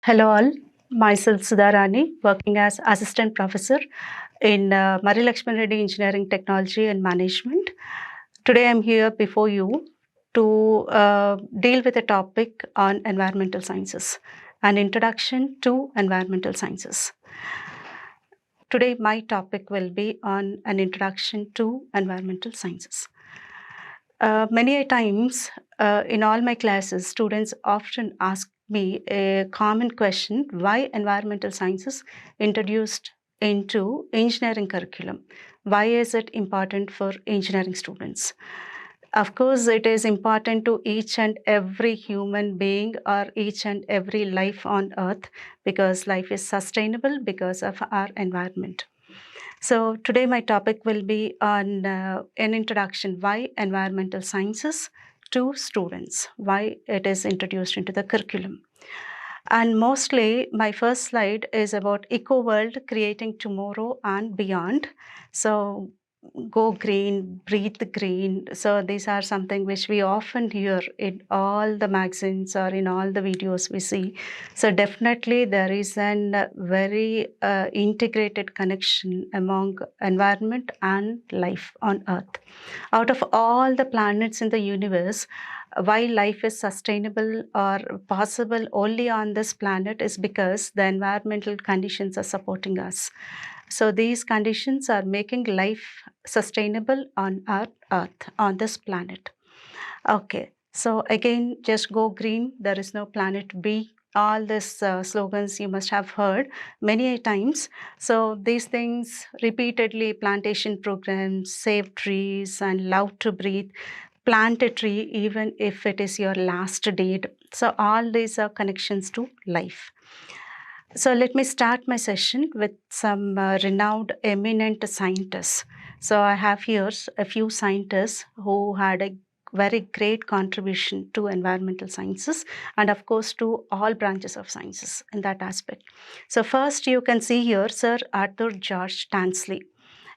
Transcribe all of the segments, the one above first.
Hello all, myself Sudha Rani, working as assistant professor in Marri Reddy Engineering Technology and Management. Today I'm here before you to deal with a topic on environmental sciences, an introduction to environmental sciences. Today my topic will be on an introduction to environmental sciences. Many times in all my classes, students often ask me a common question: why environmental sciences introduced into engineering curriculum? Why is it important for engineering students? Of course, it is important to each and every human being or each and every life on earth, because life is sustainable because of our environment. So today my topic will be on an introduction: why environmental sciences to students, why it is introduced into the curriculum. And mostly my first slide is about eco world, creating tomorrow and beyond. So go green, breathe green. So these are something which we often hear in all the magazines or in all the videos we see. So definitely there is a very integrated connection among environment and life on Earth. Out of all the planets in the universe, why life is sustainable or possible only on this planet is because the environmental conditions are supporting us. So these conditions are making life sustainable on our Earth, on this planet. Okay, so again, just go green, there is no planet B. All these slogans you must have heard many times. So these things repeatedly: plantation programs, save trees, and love to breathe. Plant a tree even if it is your last deed. So all these are connections to life. So let me start my session with some renowned eminent scientists. So I have here a few scientists who had a very great contribution to environmental sciences and of course to all branches of sciences in that aspect. So first you can see here Sir Arthur George Tansley,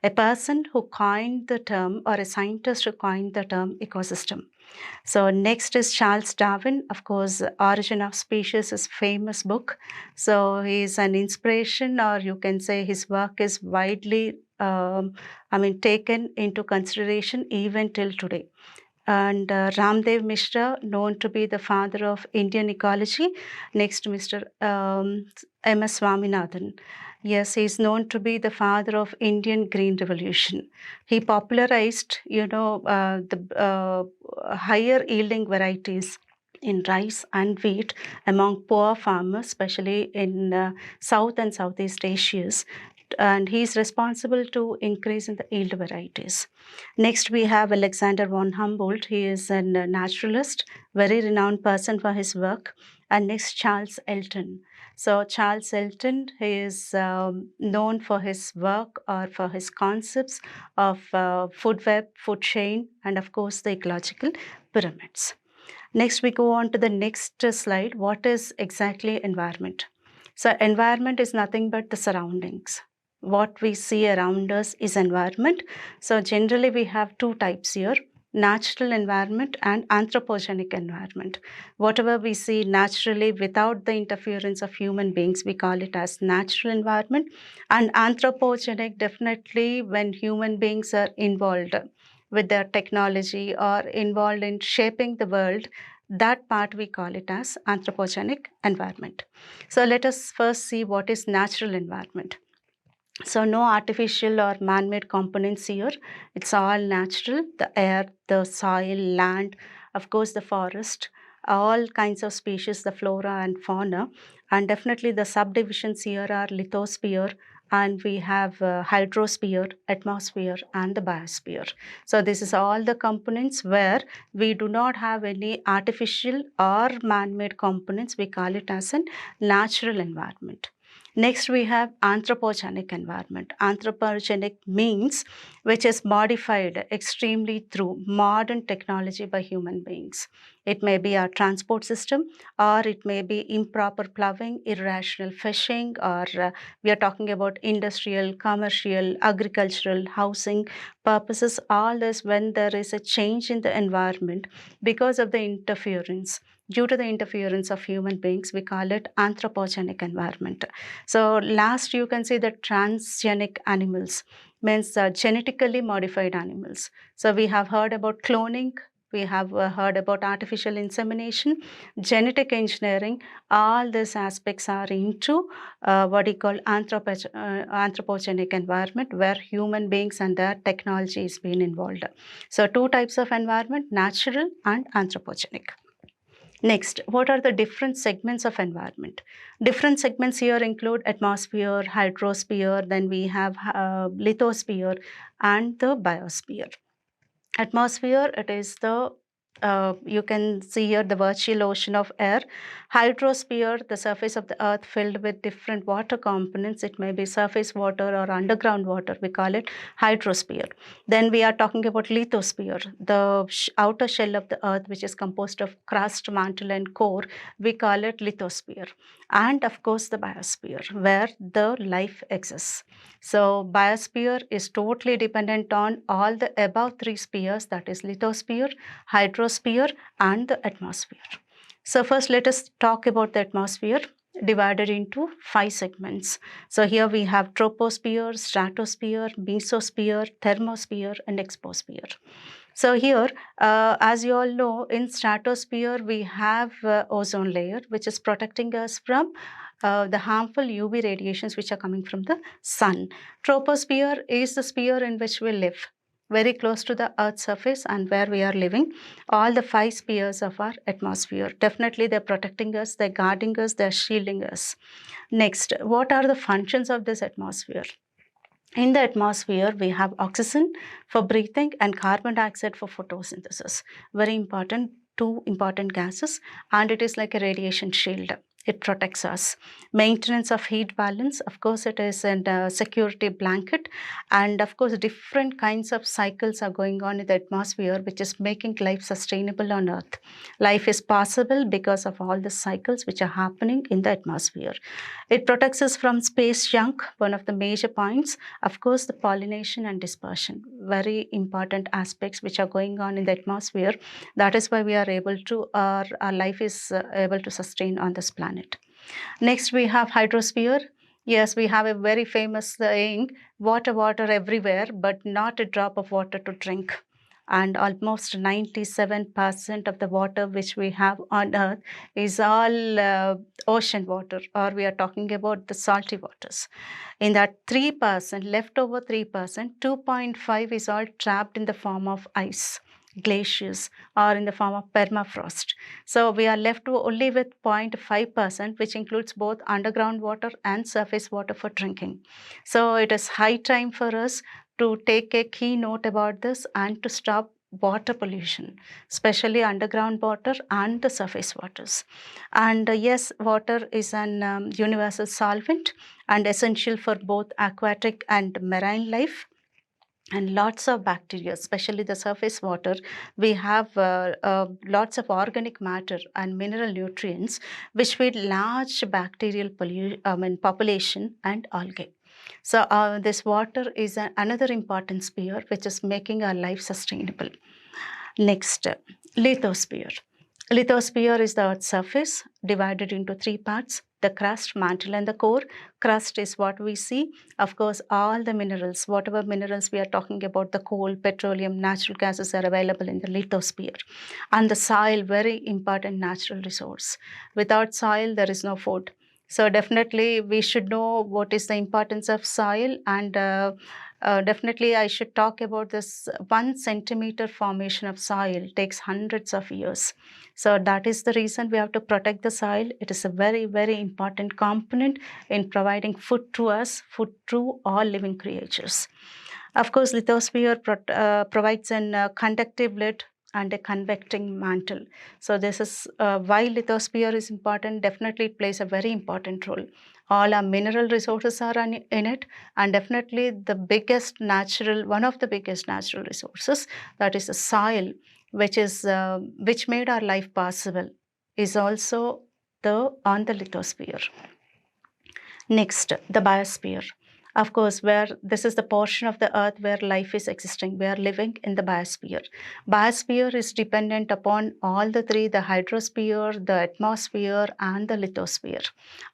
a person who coined the term, or a scientist who coined the term ecosystem. So next is Charles Darwin. Of course, Origin of Species is famous book. So he is an inspiration, or you can say his work is widely, taken into consideration even till today. And Ramdev Mishra, known to be the father of Indian ecology. Next, Mr. M.S. Swaminathan. Yes, he is known to be the father of Indian Green Revolution. He popularized, the higher yielding varieties in rice and wheat among poor farmers, especially in South and Southeast Asia, and he is responsible to increase in the yield varieties. Next, we have Alexander von Humboldt. He is a naturalist, very renowned person for his work. And next, Charles Elton. So Charles Elton, he is known for his work or for his concepts of food web, food chain, and of course the ecological pyramids. Next, we go on to the next slide. What is exactly environment? So environment is nothing but the surroundings. What we see around us is environment. So generally we have two types here: natural environment and anthropogenic environment. Whatever we see naturally without the interference of human beings, we call it as natural environment. And anthropogenic, definitely when human beings are involved with their technology or involved in shaping the world, that part we call it as anthropogenic environment. So let us first see what is natural environment. So no artificial or man-made components here. It's all natural: the air, the soil, land, of course the forest, all kinds of species, the flora and fauna. And definitely the subdivisions here are lithosphere, and we have hydrosphere, atmosphere, and the biosphere. So this is all the components where we do not have any artificial or man-made components. We call it as a natural environment. Next, we have anthropogenic environment. Anthropogenic means which is modified extremely through modern technology by human beings. It may be our transport system, or it may be improper plowing, irrational fishing, or we are talking about industrial, commercial, agricultural, housing purposes. All this when there is a change in the environment because of the interference. due to the interference of human beings, we call it anthropogenic environment. So last you can see the transgenic animals, means genetically modified animals. So we have heard about cloning, we have heard about artificial insemination, genetic engineering. All these aspects are into what you call anthropogenic environment, where human beings and their technology is being involved. So two types of environment, natural and anthropogenic. Next, what are the different segments of environment? Different segments here include atmosphere, hydrosphere, then we have lithosphere and the biosphere. Atmosphere, it is the you can see here the virtual ocean of air. Hydrosphere, the surface of the earth filled with different water components. It may be surface water or underground water. We call it hydrosphere. Then we are talking about lithosphere, the outer shell of the earth, which is composed of crust, mantle, and core. We call it lithosphere. And of course, the biosphere, where the life exists. So biosphere is totally dependent on all the above three spheres, that is lithosphere, hydrosphere and the atmosphere. So first let us talk about the atmosphere, divided into 5 segments. So here we have troposphere, stratosphere, mesosphere, thermosphere and exosphere. So here, as you all know, in stratosphere we have ozone layer, which is protecting us from the harmful UV radiations which are coming from the sun. Troposphere is the sphere in which we live, very close to the earth's surface and where we are living. All the 5 spheres of our atmosphere, definitely they're protecting us, they're guarding us, they're shielding us. Next, what are the functions of this atmosphere? In the atmosphere, we have oxygen for breathing and carbon dioxide for photosynthesis. Very important, 2 important gases, and it is like a radiation shield. It protects us. Maintenance of heat balance, of course, it is a security blanket. And of course, different kinds of cycles are going on in the atmosphere, which is making life sustainable on Earth. Life is possible because of all the cycles which are happening in the atmosphere. It protects us from space junk, one of the major points. Of course, the pollination and dispersion, very important aspects which are going on in the atmosphere. That is why we are able to, our life is able to sustain on this planet. Next, we have hydrosphere. Yes, we have a very famous saying, water, water everywhere, but not a drop of water to drink. And almost 97% of the water which we have on Earth is all ocean water, or we are talking about the salty waters. In that 3%, leftover 3%, 2.5 is all trapped in the form of ice, glaciers, or in the form of permafrost. So we are left only with 0.5%, which includes both underground water and surface water for drinking. So it is high time for us to take a key note about this and to stop water pollution, especially underground water and the surface waters. And yes, water is an universal solvent and essential for both aquatic and marine life. And lots of bacteria, especially the surface water, we have lots of organic matter and mineral nutrients which feed large bacterial population and algae. So this water is another important sphere which is making our life sustainable. Next, lithosphere. Lithosphere is the Earth's surface divided into 3 parts: the crust, mantle and the core. Crust is what we see. Of course, all the minerals, whatever minerals we are talking about, the coal, petroleum, natural gases are available in the lithosphere. And the soil, very important natural resource. Without soil, there is no food. So definitely we should know what is the importance of soil, and definitely I should talk about this 1 centimeter formation of soil takes hundreds of years. So that is the reason we have to protect the soil. It is a very, very important component in providing food to us, food to all living creatures. Of course, lithosphere provides a conductive lid and a convecting mantle. So this is why lithosphere is important. Definitely it plays a very important role. All our mineral resources are in it, and definitely the biggest natural, one of the biggest natural resources, that is the soil, which made our life possible, is also on the lithosphere. Next, the biosphere. Of course, where this is the portion of the earth where life is existing. We are living in the biosphere. Biosphere is dependent upon all the three, the hydrosphere, the atmosphere, and the lithosphere.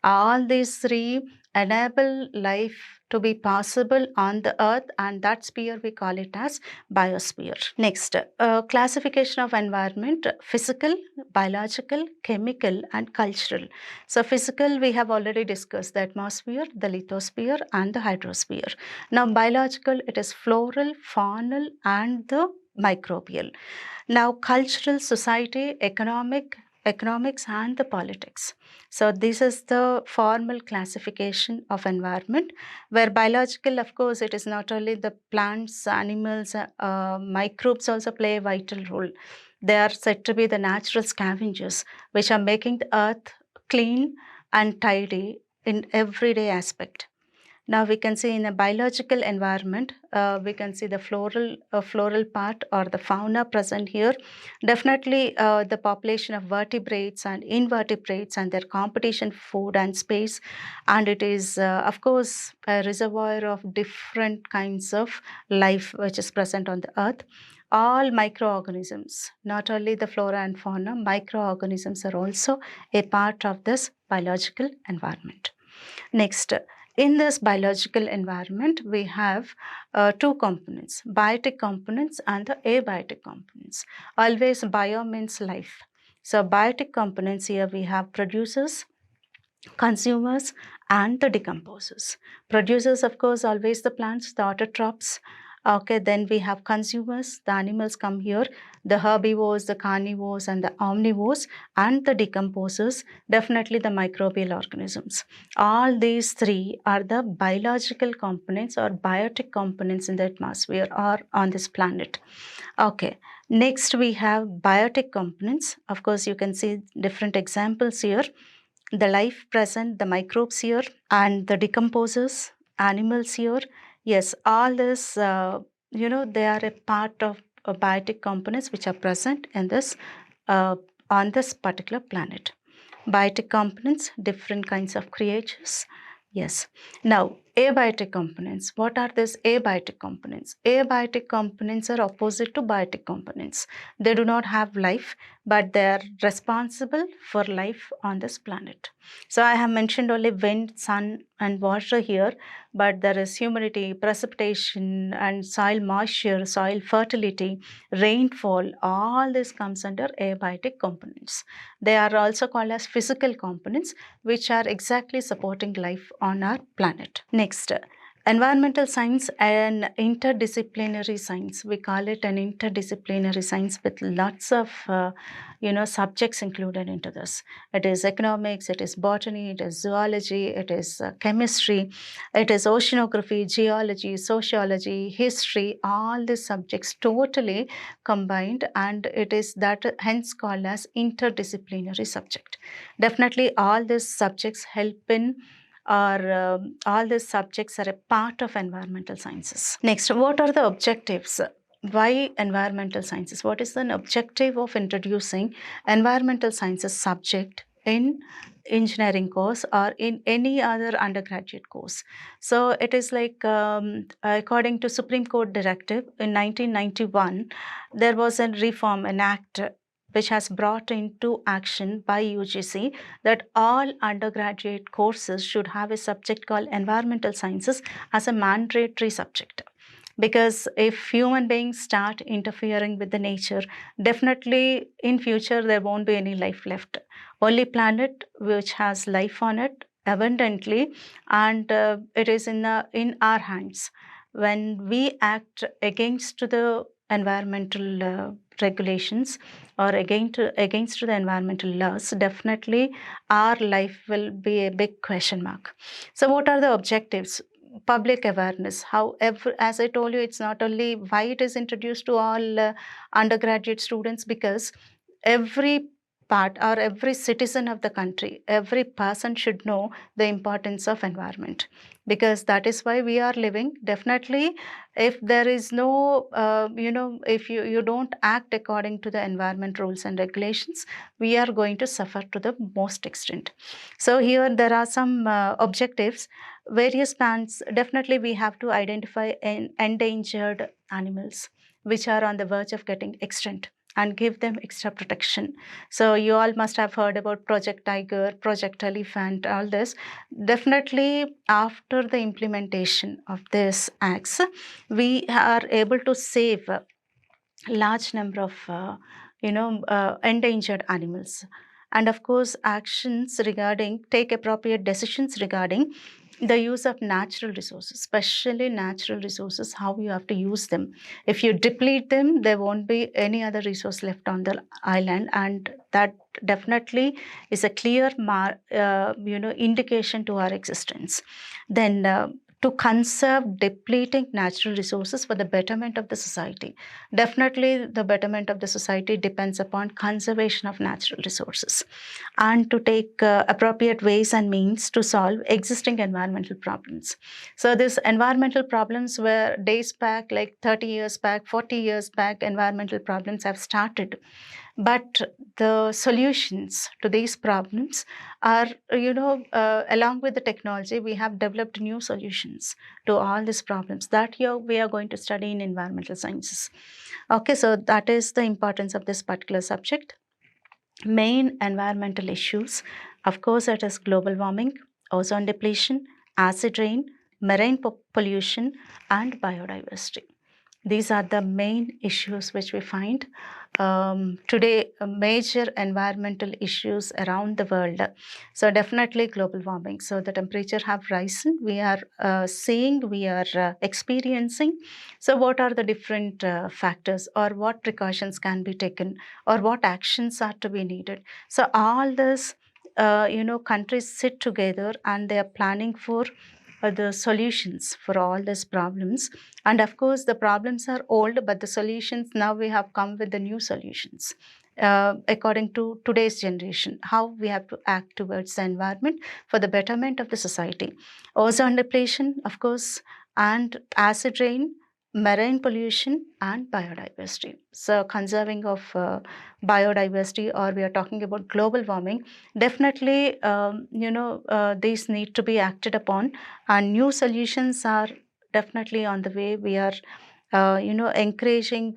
All these three enable life to be possible on the earth, and that sphere we call it as biosphere. Next, classification of environment: physical, biological, chemical, and cultural. So physical, we have already discussed: the atmosphere, the lithosphere, and the hydrosphere. Now biological, it is floral, faunal, and the microbial. Now cultural, society, economics, and the politics. So this is the formal classification of environment, where biological, of course, it is not only the plants, animals, microbes also play a vital role. They are said to be the natural scavengers, which are making the earth clean and tidy in everyday aspect. Now we can see in a biological environment, we can see the floral part or the fauna present here. Definitely the population of vertebrates and invertebrates and their competition for food and space. And it is, of course, a reservoir of different kinds of life which is present on the earth. All microorganisms, not only the flora and fauna, microorganisms are also a part of this biological environment. Next, in this biological environment, we have two components: biotic components and the abiotic components. Always bio means life. So biotic components, here we have producers, consumers, and the decomposers. Producers, of course, always the plants, the autotrophs. Okay, then we have consumers, the animals come here, the herbivores, the carnivores, and the omnivores, and the decomposers, definitely the microbial organisms. All these three are the biological components or biotic components in the atmosphere or on this planet. Okay, next we have biotic components. Of course, you can see different examples here: the life present, the microbes here, and the decomposers, animals here. Yes, all this, they are a part of biotic components which are present in this, on this particular planet. Biotic components, different kinds of creatures. Yes. Now, abiotic components. What are these abiotic components? Abiotic components are opposite to biotic components. They do not have life, but they are responsible for life on this planet. So I have mentioned only wind, sun, and water here, but there is humidity, precipitation, and soil moisture, soil fertility, rainfall. All this comes under abiotic components. They are also called as physical components, which are exactly supporting life on our planet. Next, environmental science and interdisciplinary science. We call it an interdisciplinary science with lots of subjects included into this. It is economics, it is botany, it is zoology, it is chemistry, it is oceanography, geology, sociology, history. All these subjects totally combined, and it is that hence called as interdisciplinary subject. Definitely all these subjects help in, or all these subjects are a part of environmental sciences. Next, what are the objectives? Why environmental sciences? What is the objective of introducing environmental sciences subject in engineering course or in any other undergraduate course? So it is like, according to Supreme Court directive in 1991, there was a reform, an act which has brought into action by UGC, that all undergraduate courses should have a subject called environmental sciences as a mandatory subject. Because if human beings start interfering with the nature, definitely in future there won't be any life left. Only planet which has life on it abundantly, and it is in our hands. When we act against the environmental regulations or against the environmental laws, definitely our life will be a big question mark. So what are the objectives? Public awareness. However, as I told you, it's not only why it is introduced to all undergraduate students, because every part or every citizen of the country, every person should know the importance of environment, because that is why we are living. Definitely, if there is no, if you don't act according to the environment rules and regulations, we are going to suffer to the most extent. So here there are some objectives. various plants, definitely we have to identify endangered animals which are on the verge of getting extinct and give them extra protection. So you all must have heard about Project Tiger, Project Elephant, all this. Definitely after the implementation of this acts, we are able to save a large number of endangered animals. And of course, actions regarding, take appropriate decisions regarding the use of natural resources, especially natural resources, how you have to use them. If you deplete them, there won't be any other resource left on the island, and that definitely is a clear indication to our existence. Then to conserve depleting natural resources for the betterment of the society. Definitely, the betterment of the society depends upon conservation of natural resources, and to take appropriate ways and means to solve existing environmental problems. So these environmental problems were days back, like 30 years back, 40 years back, environmental problems have started. But the solutions to these problems are, along with the technology, we have developed new solutions to all these problems that here we are going to study in environmental sciences. Okay, so that is the importance of this particular subject. Main environmental issues, of course, it is global warming, ozone depletion, acid rain, marine pollution, and biodiversity. These are the main issues which we find today, major environmental issues around the world. So definitely global warming. So the temperature have risen. We are seeing, we are experiencing. So what are the different factors, or what precautions can be taken, or what actions are to be needed? So all this, countries sit together and they are planning for the solutions for all these problems. And of course, the problems are old, but the solutions, now we have come with the new solutions. According to today's generation, how we have to act towards the environment for the betterment of the society. Ozone depletion, of course, and acid rain, marine pollution, and biodiversity. So conserving of biodiversity, or we are talking about global warming, definitely, these need to be acted upon, and new solutions are definitely on the way. We are encouraging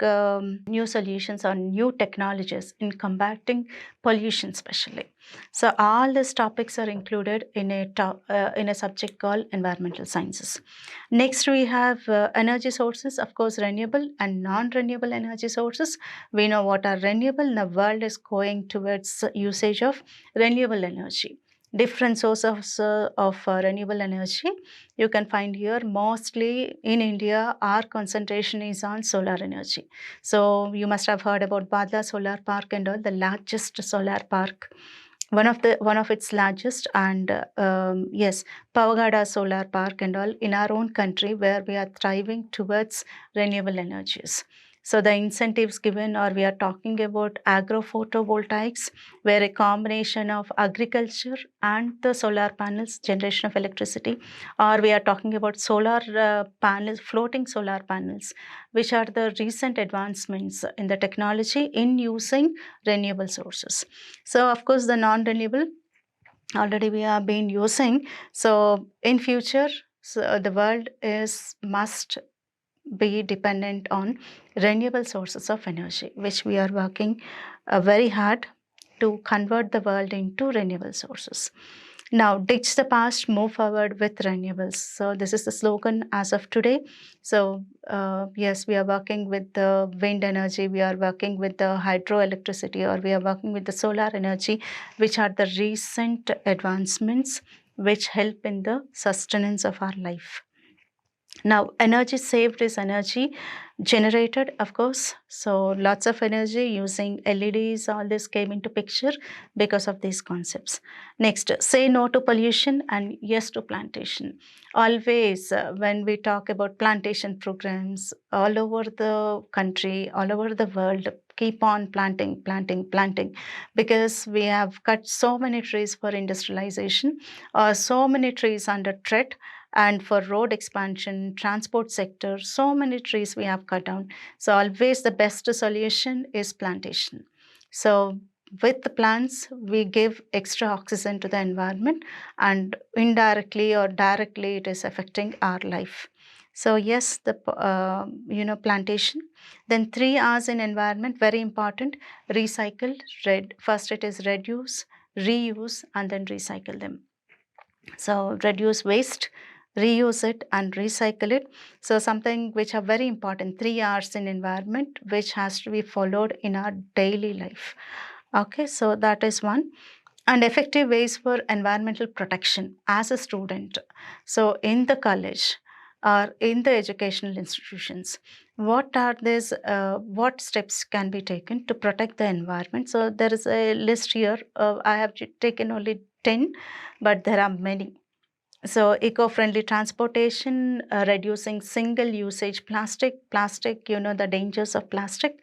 new solutions or new technologies in combating pollution especially. So all these topics are included in a subject called environmental sciences. Next, we have energy sources, of course, renewable and non-renewable energy sources. We know what are renewable. The world is going towards usage of renewable energy. Different sources of renewable energy you can find here. Mostly in India, our concentration is on solar energy. So you must have heard about Badla Solar Park and all, the largest solar park, one of its largest. And yes, Pavagada Solar Park and all in our own country, where we are thriving towards renewable energies. So the incentives given, or we are talking about agro-photovoltaics, where a combination of agriculture and the solar panels, generation of electricity, or we are talking about solar panels, floating solar panels, which are the recent advancements in the technology in using renewable sources. So of course, the non-renewable already we have been using. So in future, so the world must be dependent on renewable sources of energy, which we are working very hard to convert the world into renewable sources. Now, ditch the past, move forward with renewables. So this is the slogan as of today. So yes, we are working with the wind energy, we are working with the hydroelectricity, or we are working with the solar energy, which are the recent advancements which help in the sustenance of our life. Now, energy saved is energy generated, of course. So lots of energy using LEDs, all this came into picture because of these concepts. Next, say no to pollution and yes to plantation. Always, when we talk about plantation programs all over the country, all over the world, keep on planting, because we have cut so many trees for industrialization, or so many trees under threat, and for road expansion, transport sector, so many trees we have cut down. So always the best solution is plantation. So with the plants, we give extra oxygen to the environment, and indirectly or directly, it is affecting our life. So yes, the plantation. Then 3 R's in environment, very important. Recycle. First it is reduce, reuse, and then recycle them. So reduce waste, reuse it, and recycle it. So something which are very important, 3 R's in environment, which has to be followed in our daily life. Okay, so that is one. And effective ways for environmental protection as a student. So in the college or in the educational institutions, what are these, what steps can be taken to protect the environment? So there is a list here. I have taken only 10, but there are many. So eco-friendly transportation, reducing single-usage plastic, the dangers of plastic,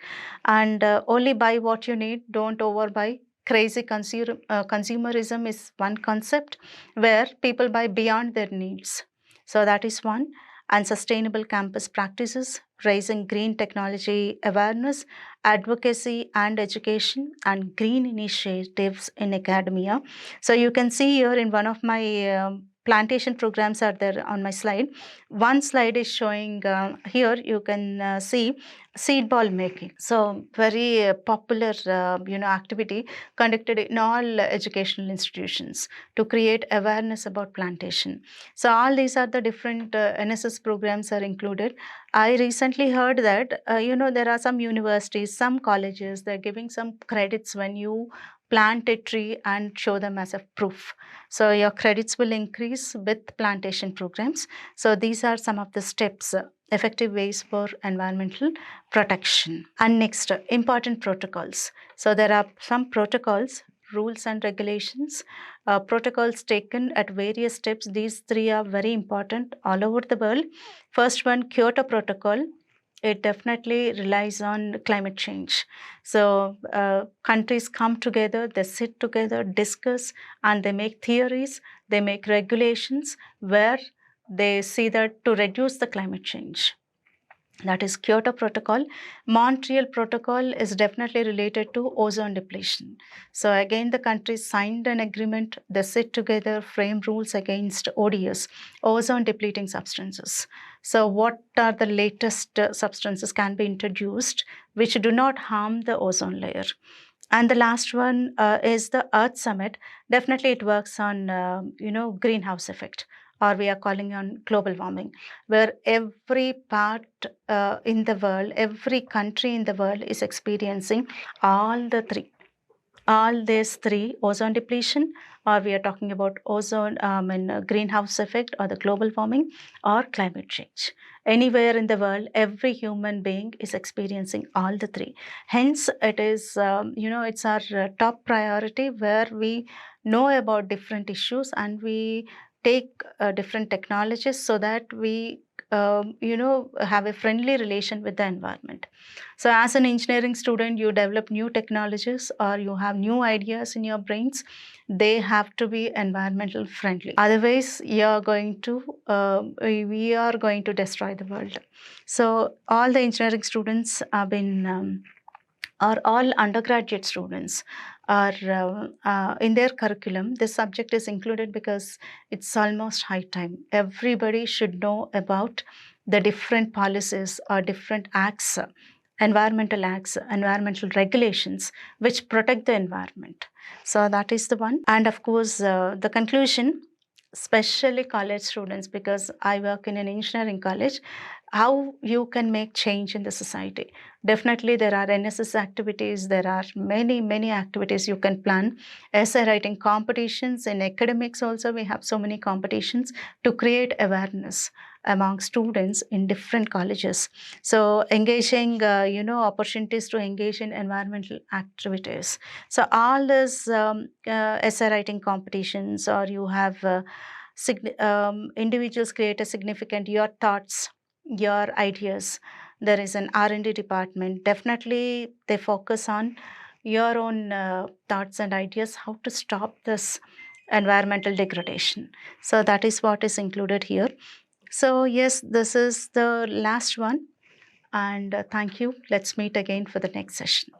and only buy what you need, don't overbuy. Crazy consumerism is one concept where people buy beyond their needs. So that is one. And sustainable campus practices, raising green technology awareness, advocacy and education, and green initiatives in academia. So you can see here in one of my plantation programs are there on my slide. One slide is showing, here you can see seed ball making. So very popular activity conducted in all educational institutions to create awareness about plantation. So all these are the different NSS programs are included. I recently heard that there are some universities, some colleges, they're giving some credits when you plant a tree and show them as a proof. So your credits will increase with plantation programs. So these are some of the steps, effective ways for environmental protection. And next, important protocols. So there are some protocols, rules and regulations, protocols taken at various steps. These 3 are very important all over the world. First one, Kyoto Protocol. It definitely relies on climate change. So countries come together, they sit together, discuss, and they make theories, they make regulations where they see that to reduce the climate change. That is Kyoto Protocol. Montreal Protocol is definitely related to ozone depletion. So again, the countries signed an agreement, they sit together, frame rules against ODS, ozone depleting substances. So what are the latest substances can be introduced which do not harm the ozone layer? And the last one is the Earth Summit. Definitely it works on, greenhouse effect, or we are calling on global warming, where every part in the world, every country in the world is experiencing all these three, ozone depletion, or we are talking about ozone greenhouse effect, or the global warming, or climate change. Anywhere in the world, every human being is experiencing all the three. Hence, it is, it's our top priority, where we know about different issues and we take different technologies so that we have a friendly relation with the environment. So as an engineering student, you develop new technologies or you have new ideas in your brains. They have to be environmental friendly. Otherwise, we are going to destroy the world. So all the engineering students have been or all undergraduate students are in their curriculum, this subject is included because it's almost high time. Everybody should know about the different policies or different acts, environmental regulations which protect the environment. So that is the one. And of course, the conclusion, especially college students, because I work in an engineering college, how you can make change in the society. Definitely there are NSS activities, there are many activities you can plan. Essay writing competitions, in academics also we have so many competitions to create awareness among students in different colleges. So engaging, opportunities to engage in environmental activities. So all these essay writing competitions, or you have individuals create a significant, your thoughts, your ideas. There is an R&D department. Definitely they focus on your own thoughts and ideas, how to stop this environmental degradation. So that is what is included here. So yes, this is the last one. And thank you. Let's meet again for the next session.